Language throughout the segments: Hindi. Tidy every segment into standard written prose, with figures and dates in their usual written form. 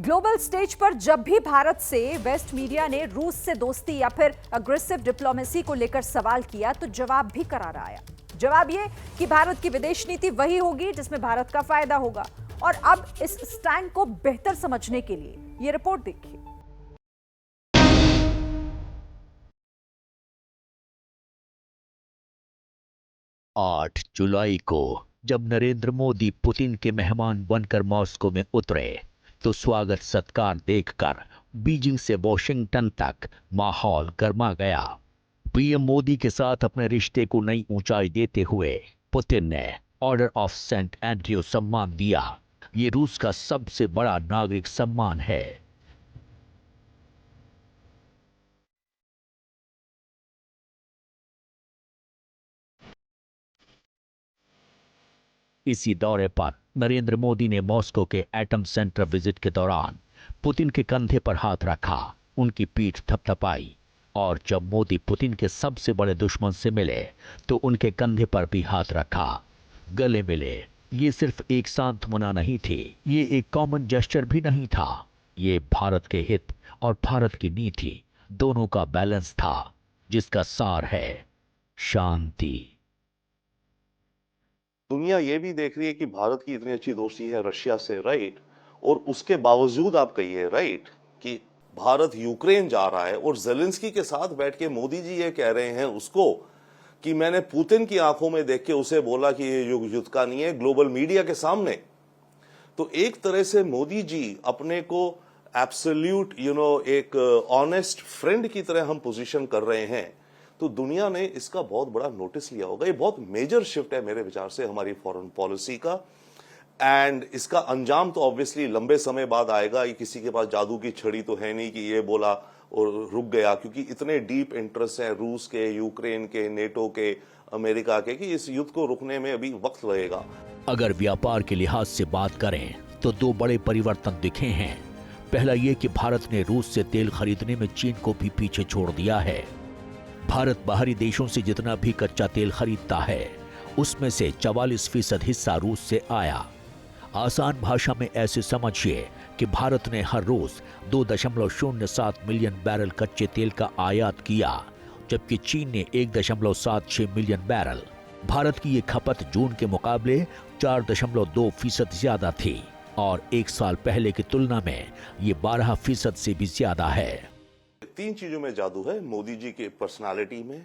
ग्लोबल स्टेज पर जब भी भारत से वेस्ट मीडिया ने रूस से दोस्ती या फिर अग्रेसिव डिप्लोमेसी को लेकर सवाल किया तो जवाब भी करारा आया। जवाब ये कि भारत की विदेश नीति वही होगी जिसमें भारत का फायदा होगा। और अब इस स्टैंड को बेहतर समझने के लिए ये रिपोर्ट देखिए। आठ जुलाई को जब नरेंद्र मोदी पुतिन के मेहमान बनकर मॉस्को में उतरे तो स्वागत सत्कार देखकर बीजिंग से वॉशिंगटन तक माहौल गर्मा गया। पीएम मोदी के साथ अपने रिश्ते को नई ऊंचाई देते हुए पुतिन ने ऑर्डर ऑफ सेंट एंड्रयू सम्मान दिया। ये रूस का सबसे बड़ा नागरिक सम्मान है। इसी दौरे पर नरेंद्र मोदी ने मॉस्को के एटम सेंटर विजिट के दौरान पुतिन के कंधे पर हाथ रखा, उनकी पीठ थपथपाई और जब मोदी पुतिन के सबसे बड़े दुश्मन से मिले तो उनके कंधे पर भी हाथ रखा, गले मिले। ये सिर्फ एक सांत्वना नहीं थी, ये एक कॉमन जेस्चर भी नहीं था, ये भारत के हित और भारत की नीति दोनों का बैलेंस था, जिसका सार है शांति। दुनिया ये भी देख रही है कि भारत की इतनी अच्छी दोस्ती है रशिया से, राइट, और उसके बावजूद आप कहिए, राइट, कि भारत यूक्रेन जा रहा है और जेलेंस्की के साथ बैठ के मोदी जी ये कह रहे हैं उसको कि मैंने पुतिन की आंखों में देख के उसे बोला कि ये युग युद्ध का नहीं है, ग्लोबल मीडिया के सामने। तो एक तरह से मोदी जी अपने को एब्सोल्यूट एक ऑनेस्ट फ्रेंड की तरह हम पोजीशन कर रहे हैं। तो दुनिया ने इसका बहुत बड़ा नोटिस लिया होगा। ये बहुत मेजर शिफ्ट है मेरे विचार से हमारी फॉरेन पॉलिसी का, एंड इसका अंजाम तो ऑब्वियसली लंबे समय बाद आएगा। ये किसी के पास जादू की छड़ी तो है नहीं कि ये बोला और रुक गया, क्योंकि इतने डीप इंटरेस्ट हैं रूस के, यूक्रेन के, नेटो के, अमेरिका के, कि इस युद्ध को रुकने में अभी वक्त लगेगा। अगर व्यापार के लिहाज से बात करें तो दो बड़े परिवर्तन दिखे हैं। पहला ये कि भारत ने रूस से तेल खरीदने में चीन को भी पीछे छोड़ दिया है। भारत बाहरी देशों से जितना भी कच्चा तेल खरीदता है उसमें से 44% हिस्सा रूस से आया। आसान भाषा में ऐसे समझिए कि भारत ने हर रोज 2.07 मिलियन बैरल कच्चे तेल का आयात किया, जबकि चीन ने 1.76 मिलियन बैरल। भारत की ये खपत जून के मुकाबले 4.2% ज्यादा थी और एक साल पहले की तुलना में ये 12% से भी ज्यादा है। तीन चीजों में जादू है, मोदी जी की पर्सनालिटी में,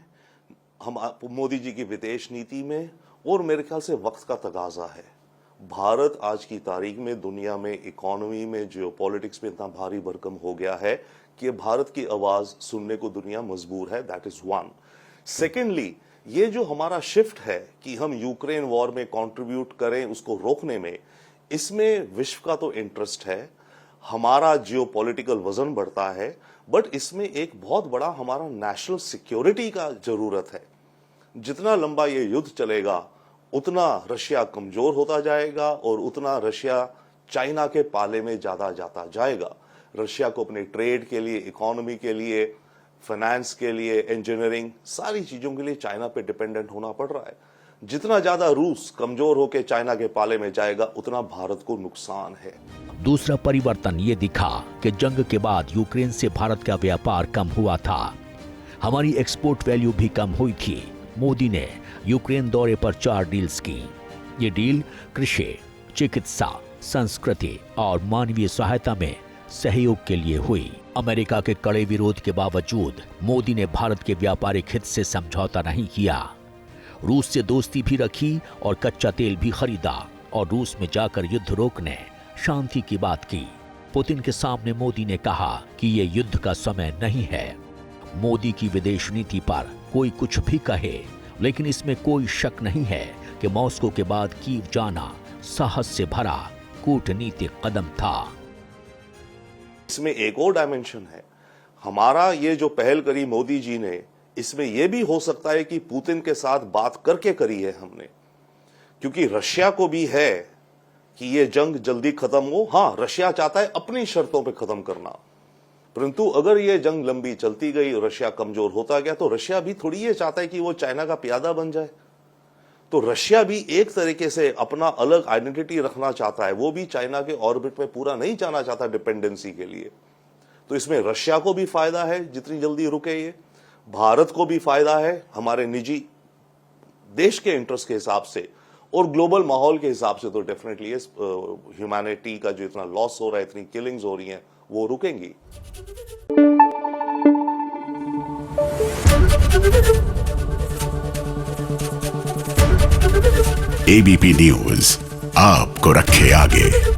हम मोदी जी की विदेश नीति में, और मेरे ख्याल से वक्त का तगाजा है। भारत आज की तारीख में दुनिया में, इकोनॉमी में, जियोपॉलिटिक्स में इतना भारी भरकम हो गया है कि भारत की आवाज सुनने को दुनिया मजबूर है। That is one. सेकेंडली, ये जो हमारा शिफ्ट है कि हम यूक्रेन वॉर में कंट्रीब्यूट करें उसको रोकने में, इसमें विश्व का तो इंटरेस्ट है, हमारा जियोपॉलिटिकल वजन बढ़ता है, बट इसमें एक बहुत बड़ा हमारा नेशनल सिक्योरिटी का जरूरत है। जितना लंबा ये युद्ध चलेगा उतना रशिया कमजोर होता जाएगा और उतना रशिया चाइना के पाले में ज्यादा जाता जाएगा। रशिया को अपने ट्रेड के लिए, इकोनॉमी के लिए, फाइनेंस के लिए, इंजीनियरिंग, सारी चीजों के लिए चाइना पे डिपेंडेंट होना पड़ रहा है। जितना ज्यादा रूस कमजोर होकर चाइना के पाले में जाएगा उतना भारत को नुकसान है। दूसरा परिवर्तन ये दिखा कि जंग के बाद यूक्रेन से भारत का व्यापार कम हुआ था, हमारी एक्सपोर्ट वैल्यू भी कम हुई थी। मोदी ने यूक्रेन दौरे पर 4 डील्स की। ये डील कृषि, चिकित्सा, संस्कृति और मानवीय सहायता में सहयोग के लिए हुई। अमेरिका के कड़े विरोध के बावजूद मोदी ने भारत के व्यापारिक हित से समझौता नहीं किया। रूस से दोस्ती भी रखी और कच्चा तेल भी खरीदा और रूस में जाकर युद्ध रोकने, शांति की बात की। पुतिन के सामने मोदी ने कहा कि ये युद्ध का समय नहीं है। मोदी की विदेश नीति पर कोई कुछ भी कहे, लेकिन इसमें कोई शक नहीं है कि मॉस्को के बाद कीव जाना साहस से भरा कूटनीतिक कदम था। इसमें एक और डायमेंशन है, हमारा ये जो पहल करी मोदी जी ने, इसमें यह भी हो सकता है कि पुतिन के साथ बात करके करी है हमने, क्योंकि रशिया को भी है कि ये जंग जल्दी खत्म हो। हाँ, रशिया चाहता है अपनी शर्तों पे खत्म करना, परंतु अगर ये जंग लंबी चलती गई और रशिया कमजोर होता गया तो रशिया भी थोड़ी ये चाहता है कि वो चाइना का प्यादा बन जाए। तो रशिया भी एक तरीके से अपना अलग आइडेंटिटी रखना चाहता है, वो भी चाइना के ऑर्बिट में पूरा नहीं जाना चाहता डिपेंडेंसी के लिए। तो इसमें रशिया को भी फायदा है जितनी जल्दी रुके ये, भारत को भी फायदा है हमारे निजी देश के इंटरेस्ट के हिसाब से, और ग्लोबल माहौल के हिसाब से तो डेफिनेटली ह्यूमैनिटी का जो इतना लॉस हो रहा है, इतनी किलिंग्स हो रही हैं, वो रुकेंगी। एबीपी न्यूज आपको रखे आगे।